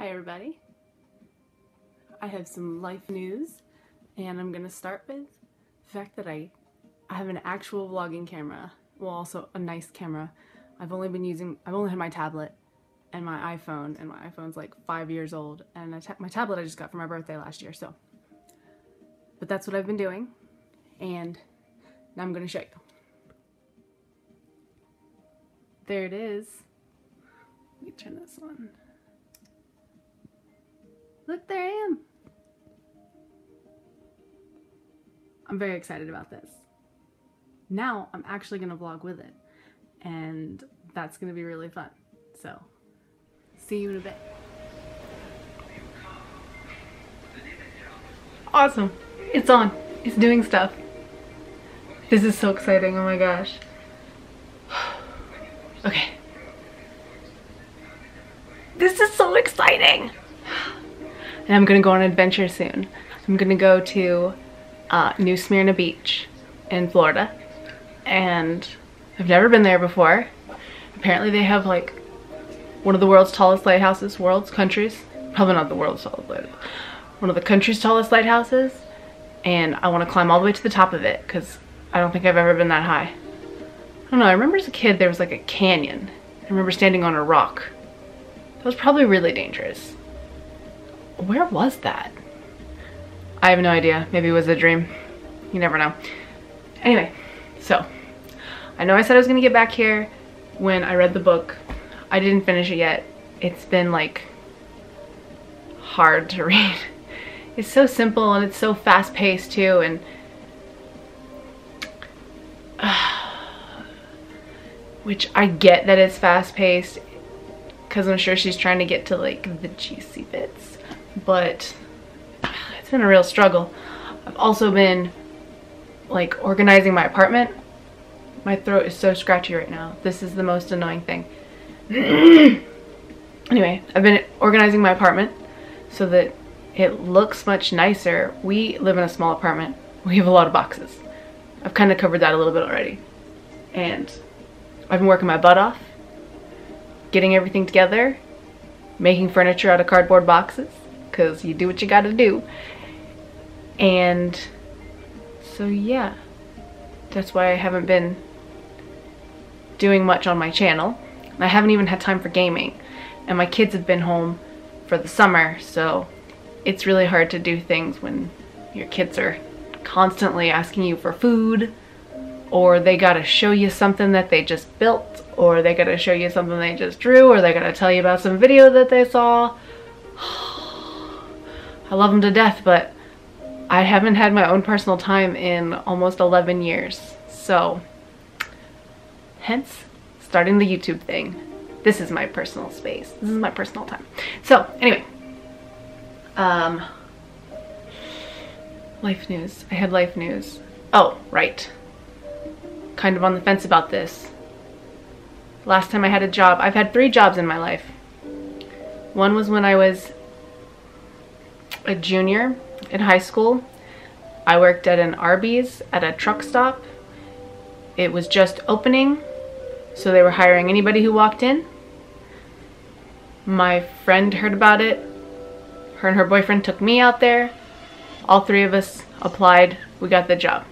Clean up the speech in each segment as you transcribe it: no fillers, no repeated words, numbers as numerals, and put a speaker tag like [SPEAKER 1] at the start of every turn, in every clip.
[SPEAKER 1] Hi everybody. I have some life news and I'm gonna start with the fact that I have an actual vlogging camera. Well, also a nice camera. I've only had my tablet and my iPhone, and my iPhone's like 5 years old, and my tablet I just got for my birthday last year, so. But that's what I've been doing, and now I'm gonna show you. There it is. Let me turn this on. Look, there I am. I'm very excited about this. Now I'm actually gonna vlog with it, and that's gonna be really fun. So, see you in a bit. Awesome, it's on. It's doing stuff. This is so exciting, oh my gosh. Okay. This is so exciting. And I'm gonna go on an adventure soon. I'm gonna go to New Smyrna Beach in Florida, and I've never been there before. Apparently they have like one of the world's tallest lighthouses, country's, probably not the world's tallest lighthouse, one of the country's tallest lighthouses, and I want to climb all the way to the top of it because I don't think I've ever been that high. I don't know, I remember as a kid there was like a canyon. I remember standing on a rock. That was probably really dangerous. Where was that? I have no idea. Maybe it was a dream. You never know. Anyway, so I know I said I was gonna get back here when I read the book. I didn't finish it yet. It's been like hard to read. It's so simple and it's so fast-paced too, and which I get that it's fast-paced because I'm sure she's trying to get to like the juicy bits. But it's been a real struggle. I've also been like organizing my apartment. My throat is so scratchy right now. This is the most annoying thing. Anyway, I've been organizing my apartment so that it looks much nicer. We live in a small apartment. We have a lot of boxes. I've kind of covered that a little bit already. And I've been working my butt off, getting everything together, making furniture out of cardboard boxes, because you do what you gotta do. And so yeah, that's why I haven't been doing much on my channel. I haven't even had time for gaming, and my kids have been home for the summer, so it's really hard to do things when your kids are constantly asking you for food, or they gotta show you something that they just built, or they gotta show you something they just drew, or they gotta tell you about some video that they saw. I love them to death, but I haven't had my own personal time in almost 11 years. So, hence, starting the YouTube thing. This is my personal space. This is my personal time. So, anyway. Life news. I had life news. Oh, right. Kind of on the fence about this. Last time I had a job, I've had 3 jobs in my life. One was when I was a junior in high school. I worked at an Arby's at a truck stop. It was just opening, so they were hiring anybody who walked in. My friend heard about it. Her and her boyfriend took me out there. All 3 of us applied. We got the job.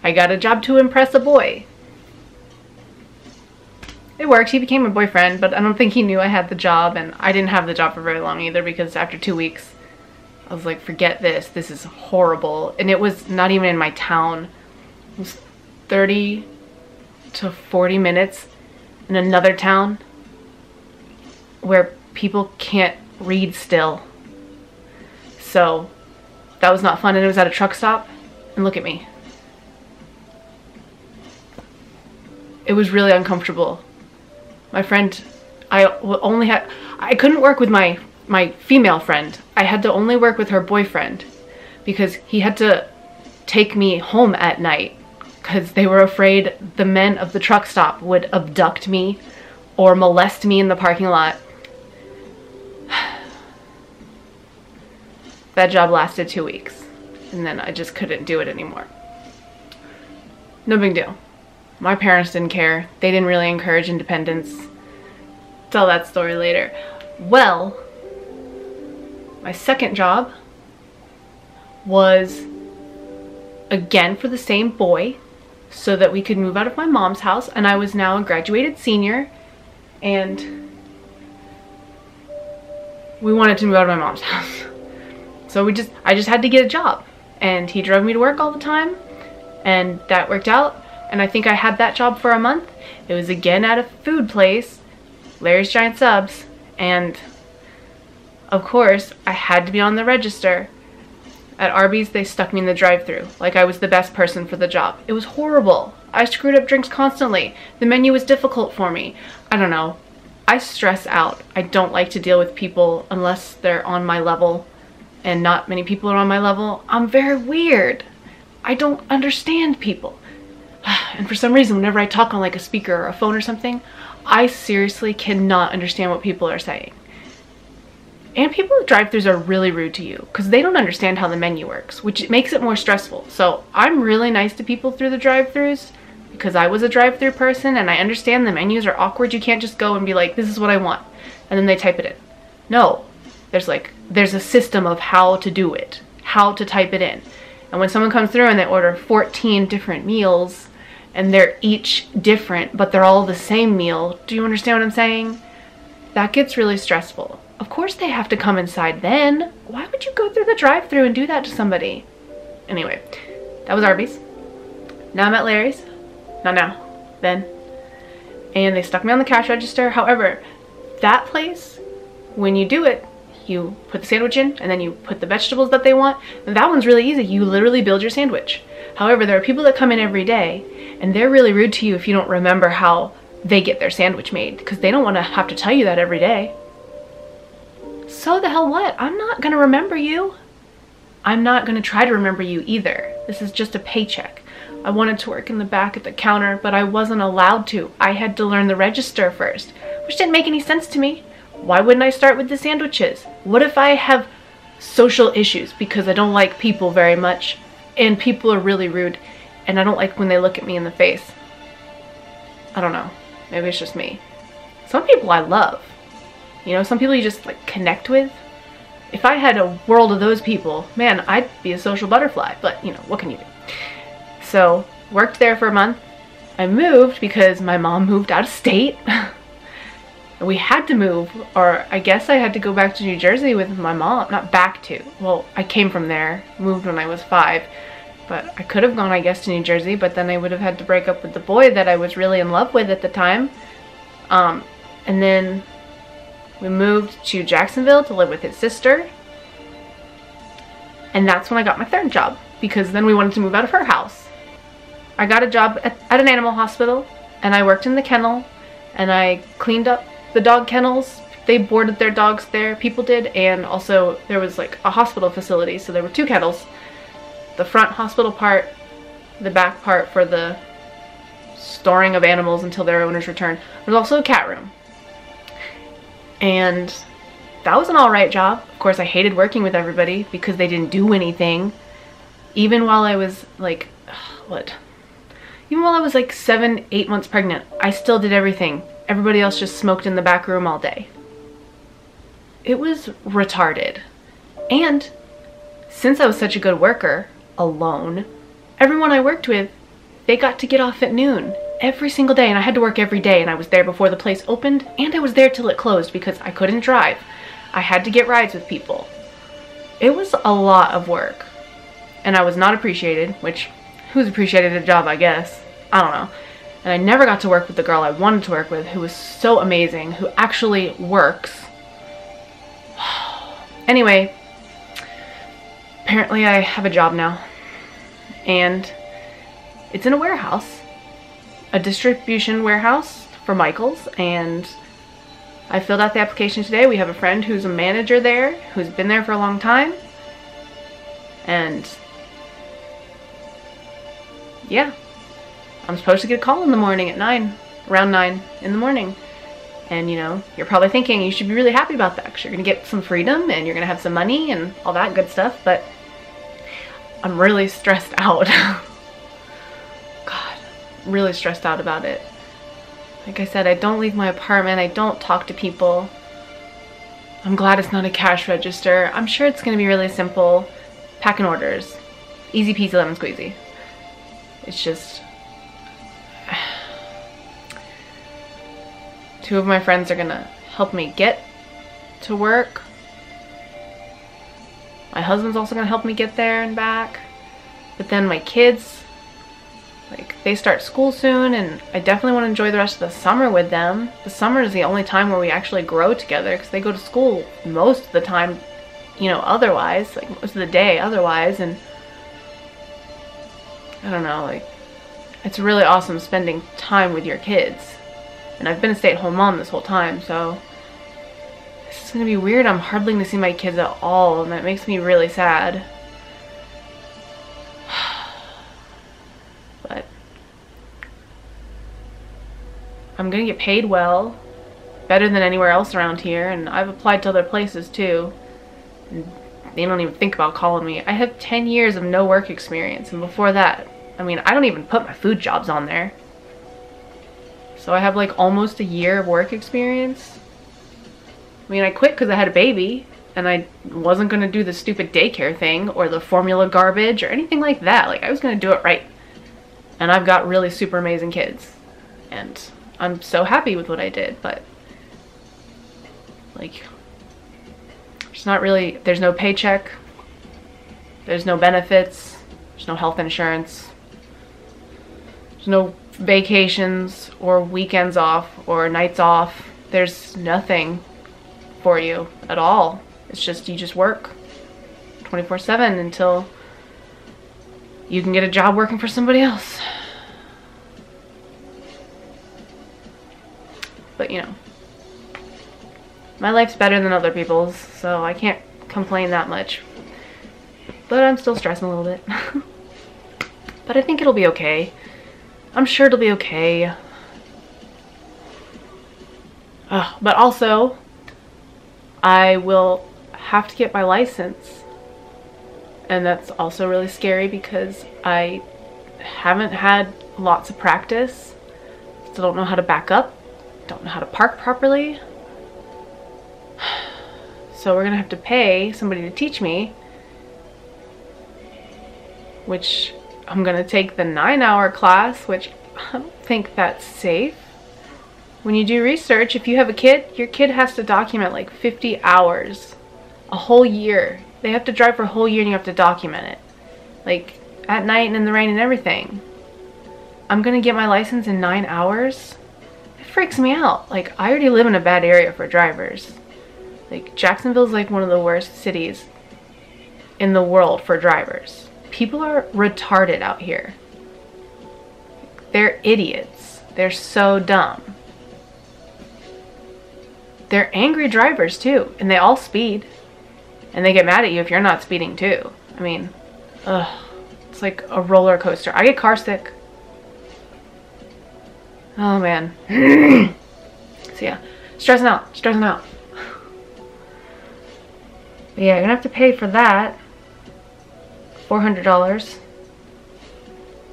[SPEAKER 1] I got a job to impress a boy. It worked. He became my boyfriend, but I don't think he knew I had the job, and I didn't have the job for very long either, because after 2 weeks I was like, forget this. This is horrible. And it was not even in my town. It was 30 to 40 minutes in another town where people can't read still. So that was not fun, and it was at a truck stop. And look at me. It was really uncomfortable. My friend, I couldn't work with my female friend. I had to only work with her boyfriend because he had to take me home at night because they were afraid the men of the truck stop would abduct me or molest me in the parking lot. That job lasted 2 weeks, and then I just couldn't do it anymore. No big deal. My parents didn't care. They didn't really encourage independence. Tell that story later. Well, My second job was again for the same boy so that we could move out of my mom's house, and I was now a graduated senior and we wanted to move out of my mom's house. So I just had to get a job, and he drove me to work all the time, and that worked out. And I think I had that job for a month. It was again at a food place, Larry's Giant Subs, and of course I had to be on the register. At Arby's, they stuck me in the drive-thru like I was the best person for the job. It was horrible. I screwed up drinks constantly. The menu was difficult for me. I don't know. I stress out. I don't like to deal with people unless they're on my level, and not many people are on my level. I'm very weird. I don't understand people. And for some reason, whenever I talk on like a speaker or a phone or something, I seriously cannot understand what people are saying. And people at drive-thrus are really rude to you because they don't understand how the menu works, which makes it more stressful. So I'm really nice to people through the drive-thrus because I was a drive-thru person and I understand the menus are awkward. You can't just go and be like, this is what I want, and then they type it in. No, there's a system of how to do it, how to type it in. And when someone comes through and they order 14 different meals and they're each different, but they're all the same meal, do you understand what I'm saying? That gets really stressful. Of course they have to come inside then. Why would you go through the drive-thru and do that to somebody? Anyway, that was Arby's. Now I'm at Larry's. Not now, then. And they stuck me on the cash register. However, that place, when you do it, you put the sandwich in and then you put the vegetables that they want. And that one's really easy. You literally build your sandwich. However, there are people that come in every day and they're really rude to you if you don't remember how they get their sandwich made, because they don't want to have to tell you that every day. So the hell what? I'm not gonna remember you. I'm not gonna try to remember you either. This is just a paycheck. I wanted to work in the back at the counter, but I wasn't allowed to. I had to learn the register first, which didn't make any sense to me. Why wouldn't I start with the sandwiches? What if I have social issues because I don't like people very much and people are really rude and I don't like when they look at me in the face? I don't know. Maybe it's just me. Some people I love. You know, some people you just like connect with. If I had a world of those people, man, I'd be a social butterfly, but you know, what can you do? So, worked there for a month. I moved because my mom moved out of state. We had to move, or I guess I had to go back to New Jersey with my mom. Not back to. Well, I came from there, moved when I was 5. But I could have gone, I guess, to New Jersey, but then I would have had to break up with the boy that I was really in love with at the time. And then we moved to Jacksonville to live with his sister. And that's when I got my third job, because then we wanted to move out of her house. I got a job at an animal hospital, and I worked in the kennel, and I cleaned up the dog kennels. They boarded their dogs there, people did, and also there was like a hospital facility, so there were 2 kennels. The front hospital part, the back part for the storing of animals until their owners return. There was also a cat room. And that was an alright job. Of course, I hated working with everybody because they didn't do anything. Even while I was like, Even while I was like 7, 8 months pregnant, I still did everything. Everybody else just smoked in the back room all day. It was retarded. And since I was such a good worker, alone, everyone I worked with, they got to get off at noon every single day, and I had to work every day, and I was there before the place opened, and I was there till it closed because I couldn't drive. I had to get rides with people. It was a lot of work, and I was not appreciated, which, who's appreciated a job, I guess? I don't know. And I never got to work with the girl I wanted to work with, who was so amazing, who actually works. Anyway, apparently I have a job now, and it's in a warehouse, a distribution warehouse for Michael's, and I filled out the application today. We have a friend who's a manager there, who's been there for a long time, and yeah, I'm supposed to get a call in the morning at 9, around 9 in the morning. And you know, you're probably thinking you should be really happy about that because you're gonna get some freedom and you're gonna have some money and all that good stuff, but I'm really stressed out. God, really stressed out about it. Like I said, I don't leave my apartment, I don't talk to people. I'm glad it's not a cash register. I'm sure it's gonna be really simple. Packing orders. Easy peasy lemon squeezy. It's just... Two of my friends are gonna help me get to work. My husband's also gonna help me get there and back. But then my kids, like, they start school soon, and I definitely want to enjoy the rest of the summer with them. The summer is the only time where we actually grow together, because they go to school most of the time, you know, otherwise, like most of the day otherwise, and I don't know, like, it's really awesome spending time with your kids. And I've been a stay-at-home mom this whole time, so this is gonna be weird. I'm hardly gonna see my kids at all, and that makes me really sad. But I'm gonna get paid well, better than anywhere else around here, and I've applied to other places too. And they don't even think about calling me. I have 10 years of no work experience, and before that, I mean, I don't even put my food jobs on there. So I have like almost a year of work experience. I mean, I quit because I had a baby, and I wasn't gonna do the stupid daycare thing or the formula garbage or anything like that. Like, I was gonna do it right. And I've got really super amazing kids, and I'm so happy with what I did, but like, it's not really, there's no paycheck, there's no benefits, there's no health insurance, there's no vacations or weekends off or nights off. There's nothing for you at all. It's just, you just work 24/7 until you can get a job working for somebody else. But you know, my life's better than other people's, so I can't complain that much. But I'm still stressing a little bit. But I think it'll be okay. I'm sure it'll be okay. But also, I will have to get my license. And that's also really scary because I haven't had lots of practice. Still don't know how to back up. Don't know how to park properly. So we're gonna have to pay somebody to teach me, which I'm gonna take the 9-hour class, which I don't think that's safe. When you do research, if you have a kid, your kid has to document like 50 hours, a whole year. They have to drive for a whole year and you have to document it. Like, at night and in the rain and everything. I'm gonna get my license in 9 hours? It freaks me out. Like, I already live in a bad area for drivers. Like, Jacksonville's like one of the worst cities in the world for drivers. People are retarded out here. They're idiots. They're so dumb. They're angry drivers too, and they all speed. And they get mad at you if you're not speeding too. I mean, ugh, it's like a roller coaster. I get car sick. Oh man. So yeah, stressing out, stressing out. But yeah, you're gonna have to pay for that. $400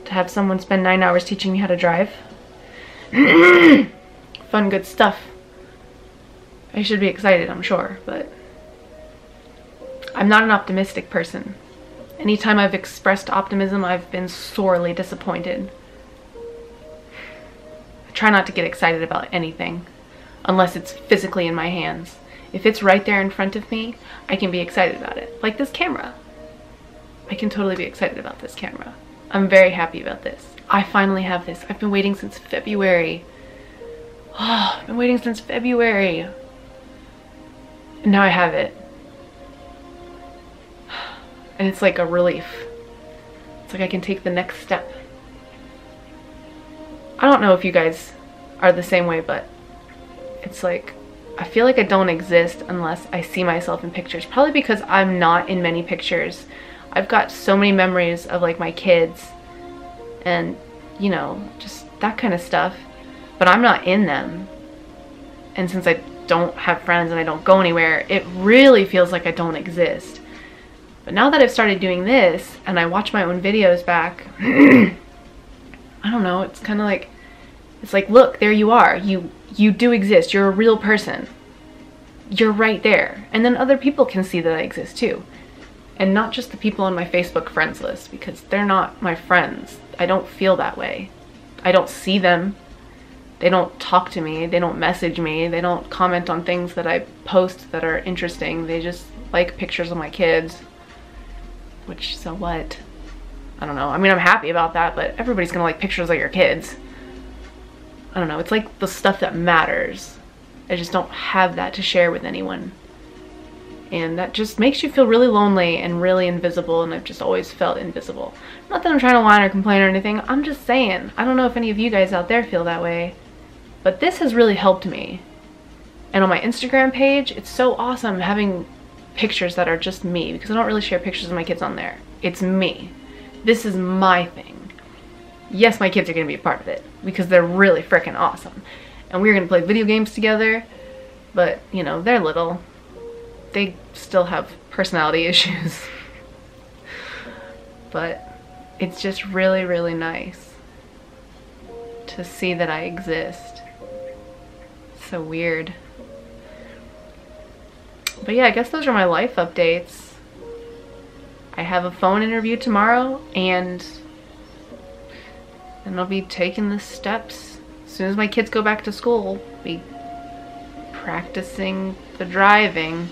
[SPEAKER 1] to have someone spend 9 hours teaching me how to drive. Fun, good stuff. I should be excited, I'm sure, but I'm not an optimistic person. Anytime I've expressed optimism, I've been sorely disappointed. I try not to get excited about anything unless it's physically in my hands. If it's right there in front of me, I can be excited about it. Like this camera. I can totally be excited about this camera. I'm very happy about this. I finally have this. I've been waiting since February. Oh, I've been waiting since February. And now I have it. And it's like a relief. It's like I can take the next step. I don't know if you guys are the same way, but it's like, I feel like I don't exist unless I see myself in pictures. Probably because I'm not in many pictures. I've got so many memories of like my kids and, you know, just that kind of stuff. But I'm not in them. And since I don't have friends and I don't go anywhere, it really feels like I don't exist. But now that I've started doing this and I watch my own videos back, I don't know, it's kind of like, it's like, look, there you are. You do exist. You're a real person. you're right there. And then other people can see that I exist too. And not just the people on my Facebook friends list, because they're not my friends. I don't feel that way. I don't see them. They don't talk to me. They don't message me. They don't comment on things that I post that are interesting. They just like pictures of my kids. Which, so what? I don't know. I mean, I'm happy about that, but everybody's gonna like pictures of your kids. I don't know. It's like the stuff that matters. I just don't have that to share with anyone. And that just makes you feel really lonely and really invisible, and I've just always felt invisible. Not that I'm trying to whine or complain or anything. I'm just saying. I don't know if any of you guys out there feel that way. But this has really helped me. And on my Instagram page, it's so awesome having pictures that are just me, because I don't really share pictures of my kids on there. It's me. This is my thing. Yes, my kids are going to be a part of it, because they're really freaking awesome. And we're going to play video games together, but, you know, they're little. They still have personality issues. But it's just really, really nice to see that I exist. So weird. But yeah, I guess those are my life updates. I have a phone interview tomorrow, and then I'll be taking the steps. As soon as my kids go back to school, I'll be practicing the driving.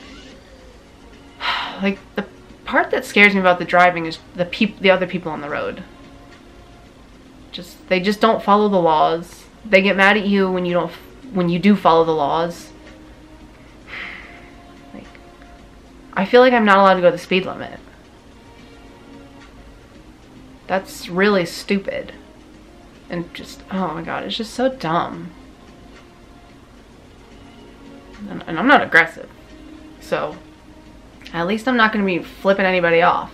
[SPEAKER 1] Like, the part that scares me about the driving is the other people on the road. They just don't follow the laws. They get mad at you when you do follow the laws. Like, I feel like I'm not allowed to go the speed limit. That's really stupid. And just, oh my god, it's just so dumb. And I'm not aggressive. So, at least I'm not going to be flipping anybody off.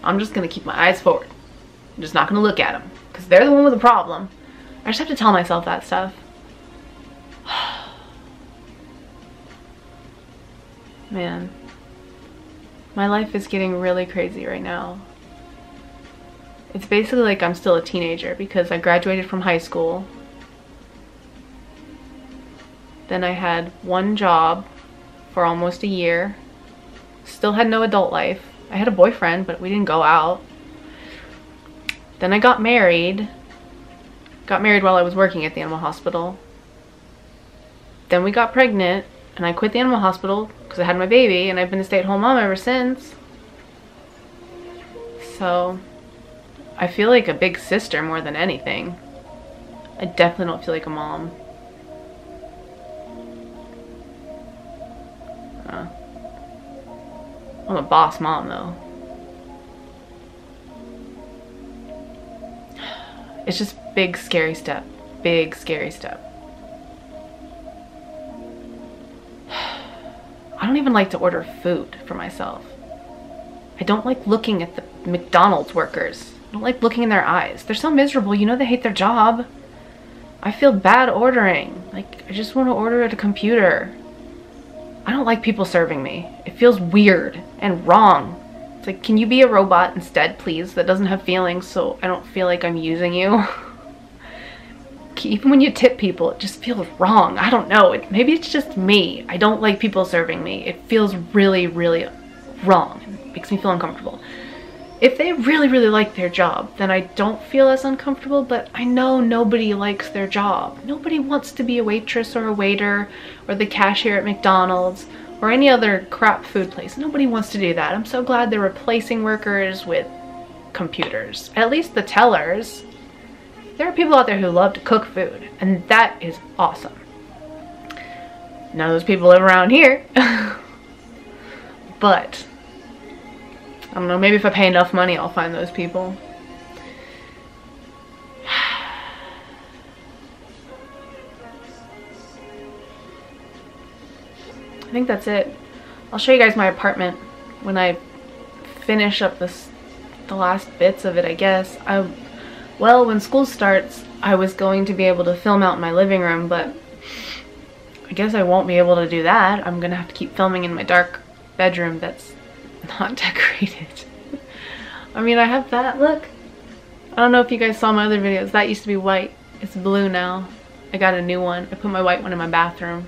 [SPEAKER 1] I'm just going to keep my eyes forward. I'm just not going to look at them, because they're the one with the problem. I just have to tell myself that stuff. Man. My life is getting really crazy right now. It's basically like I'm still a teenager, because I graduated from high school. Then I had one job for almost a year. Still had no adult life. I had a boyfriend, but we didn't go out. Then I got married. Got married while I was working at the animal hospital. Then we got pregnant, and I quit the animal hospital because I had my baby, and I've been a stay-at-home mom ever since. So, I feel like a big sister more than anything. I definitely don't feel like a mom. I'm a boss mom, though. It's just big, scary step. Big, scary step. I don't even like to order food for myself. I don't like looking at the McDonald's workers. I don't like looking in their eyes. They're so miserable. You know they hate their job. I feel bad ordering. Like, I just want to order at a computer. I don't like people serving me. It feels weird and wrong. It's like, can you be a robot instead, please, that doesn't have feelings, so I don't feel like I'm using you? Even when you tip people, it just feels wrong. I don't know. Maybe it's just me. I don't like people serving me. It feels really, really wrong. It makes me feel uncomfortable. If they really, really like their job, then I don't feel as uncomfortable, but I know nobody likes their job. Nobody wants to be a waitress or a waiter or the cashier at McDonald's or any other crap food place. Nobody wants to do that. I'm so glad they're replacing workers with computers. At least the tellers. There are people out there who love to cook food, and that is awesome. None of those people live around here. But I don't know, maybe if I pay enough money, I'll find those people. I think that's it. I'll show you guys my apartment when I finish up the last bits of it, I guess. Well, when school starts, I was going to be able to film out in my living room, but I guess I won't be able to do that. I'm gonna have to keep filming in my dark bedroom that's not decorated. I mean, I have that, look. I don't know if you guys saw my other videos. That used to be white. It's blue now. I got a new one. I put my white one in my bathroom.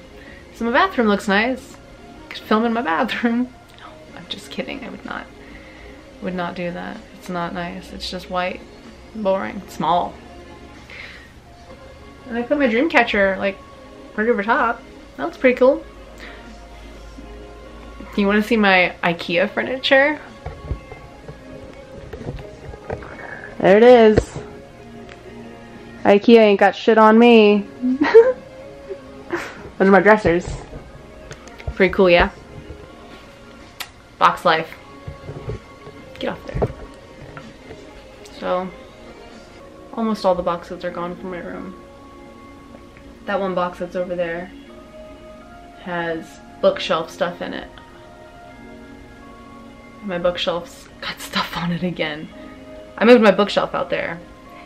[SPEAKER 1] So my bathroom looks nice. could film in my bathroom. No, I'm just kidding. I would not do that. It's not nice. It's just white, boring, small. And I put my dream catcher like right over top. That looks pretty cool. You want to see my IKEA furniture? There it is. IKEA ain't got shit on me. Those are my dressers. Pretty cool, yeah? Box life. Get off there. So, almost all the boxes are gone from my room. That one box that's over there has bookshelf stuff in it. My bookshelf's got stuff on it again. I moved my bookshelf out there.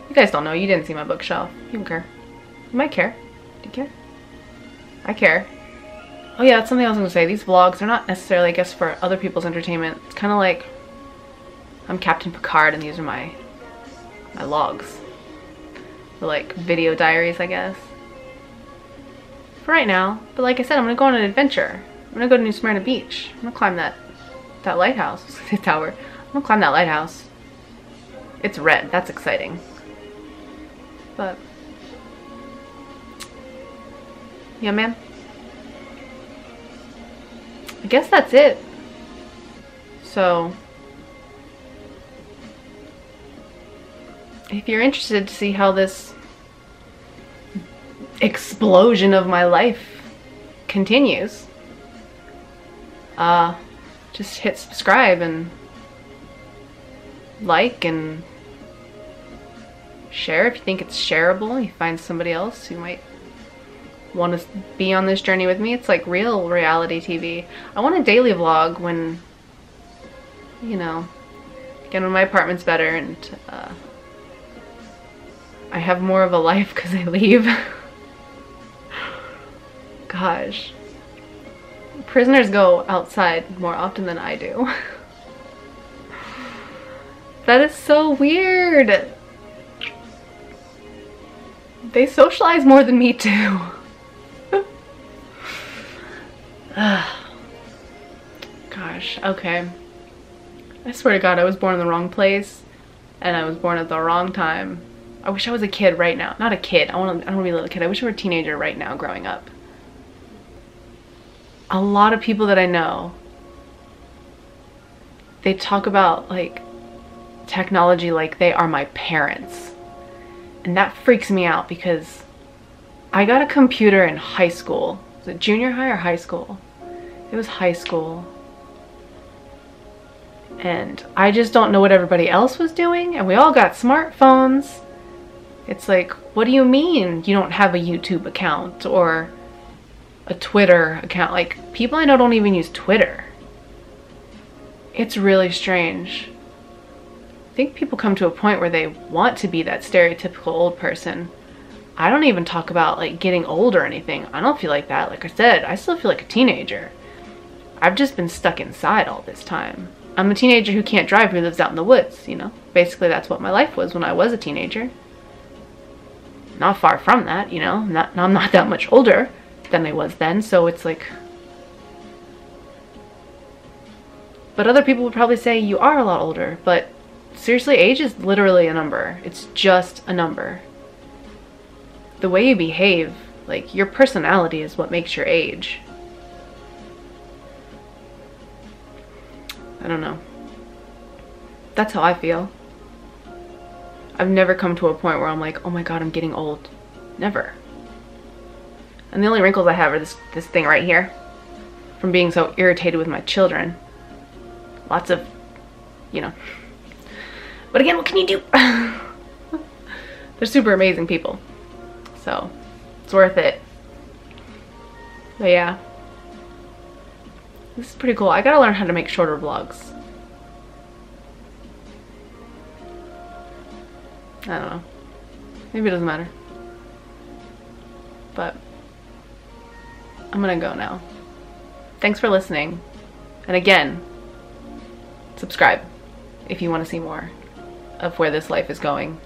[SPEAKER 1] You guys don't know. You didn't see my bookshelf. You don't care. You might care. Do you care? I care. Oh yeah, that's something I was going to say. These vlogs are not necessarily, I guess, for other people's entertainment. It's kind of like I'm Captain Picard and these are my logs. They're like video diaries, I guess. For right now. But like I said, I'm going to go on an adventure. I'm going to go to New Smyrna Beach. I'm going to climb that lighthouse. The tower. I'm going to climb that lighthouse. It's red. That's exciting. But yeah, man. I guess that's it. So if you're interested to see how this explosion of my life continues, just hit subscribe and like and share if you think it's shareable. You find somebody else who might want to be on this journey with me. It's like real reality TV. I want a daily vlog when, you know, again, when my apartment's better and I have more of a life because I leave. Gosh. Prisoners go outside more often than I do. That is so weird. They socialize more than me too. Gosh, okay. I swear to God, I was born in the wrong place and I was born at the wrong time. I wish I was a kid right now. Not a kid. I don't want to be a little kid. I wish I were a teenager right now growing up. A lot of people that I know, they talk about like technology like they are my parents. And that freaks me out because I got a computer in high school. Was it junior high or high school? It was high school. And I just don't know what everybody else was doing. And we all got smartphones. It's like, what do you mean you don't have a YouTube account or a Twitter account? Like, people I know don't even use Twitter. It's really strange. I think people come to a point where they want to be that stereotypical old person. I don't even talk about like getting old or anything. I don't feel like that. Like I said, I still feel like a teenager. I've just been stuck inside all this time. I'm a teenager who can't drive, who lives out in the woods, you know? Basically that's what my life was when I was a teenager. Not far from that, you know? I'm not that much older than I was then, so it's like... But other people would probably say you are a lot older, but seriously, age is literally a number. It's just a number. The way you behave, like your personality is what makes your age. I don't know. That's how I feel. I've never come to a point where I'm like, oh my God, I'm getting old. Never. And the only wrinkles I have are this thing right here. From being so irritated with my children. Lots of, you know. But again, what can you do? They're super amazing people. So, it's worth it. But yeah. This is pretty cool. I gotta learn how to make shorter vlogs. I don't know. Maybe it doesn't matter. But I'm gonna go now. Thanks for listening. And again, subscribe if you want to see more of where this life is going.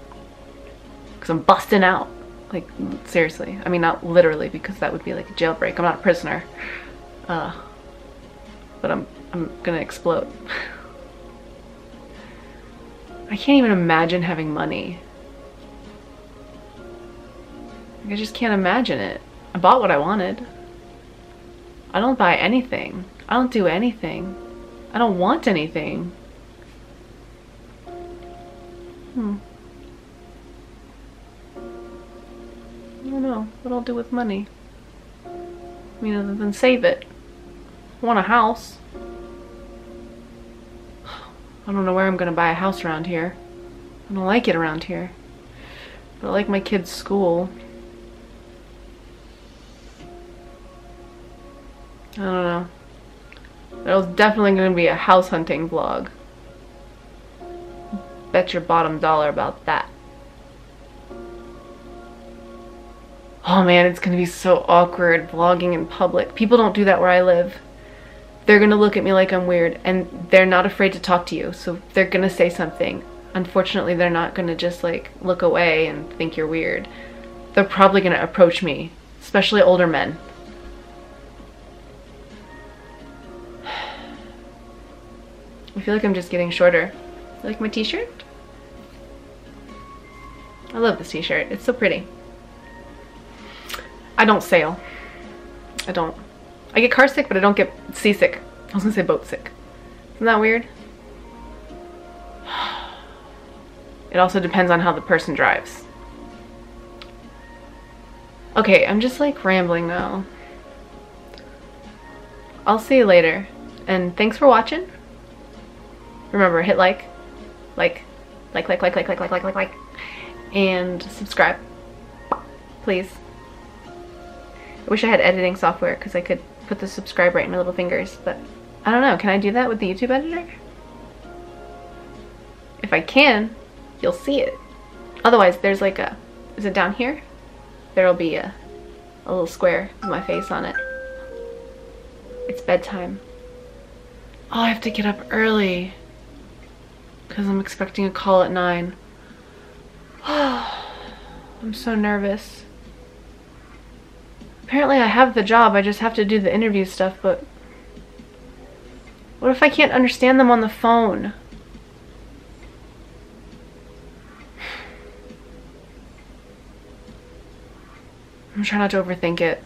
[SPEAKER 1] Because I'm busting out. Like, seriously. I mean, not literally, because that would be like a jailbreak. I'm not a prisoner. but I'm gonna explode. I can't even imagine having money. Like, I just can't imagine it. I bought what I wanted. I don't buy anything. I don't do anything. I don't want anything. I don't know what I'll do with money. I mean, other than save it. I want a house. I don't know where I'm gonna buy a house around here. I don't like it around here. But I like my kids' school. I don't know. There's definitely gonna be a house hunting vlog. Bet your bottom dollar about that. Oh man, it's gonna be so awkward vlogging in public. People don't do that where I live. They're gonna look at me like I'm weird, and they're not afraid to talk to you, so they're gonna say something. Unfortunately, they're not gonna just like look away and think you're weird. They're probably gonna approach me, especially older men. I feel like I'm just getting shorter. You like my t-shirt? I love this t-shirt. It's so pretty. I don't sail. I don't. I get car sick, but I don't get seasick. I was gonna say boat sick. Isn't that weird? It also depends on how the person drives. Okay, I'm just like rambling now. I'll see you later. And thanks for watching. Remember, hit like. And subscribe. Please. I wish I had editing software because I could put the subscribe right in my little fingers, but I don't know. Can I do that with the YouTube editor? If I can, you'll see it. Otherwise, there's like a, is it down here? There'll be a little square with my face on it. It's bedtime. Oh, I have to get up early because I'm expecting a call at 9. I'm so nervous. Apparently I have the job, I just have to do the interview stuff, but what if I can't understand them on the phone? I'm trying not to overthink it.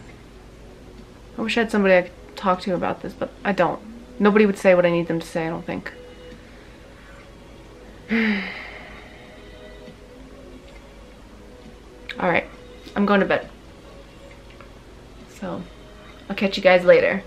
[SPEAKER 1] I wish I had somebody I could talk to about this, but I don't. Nobody would say what I need them to say, I don't think. Alright, I'm going to bed. So, I'll catch you guys later.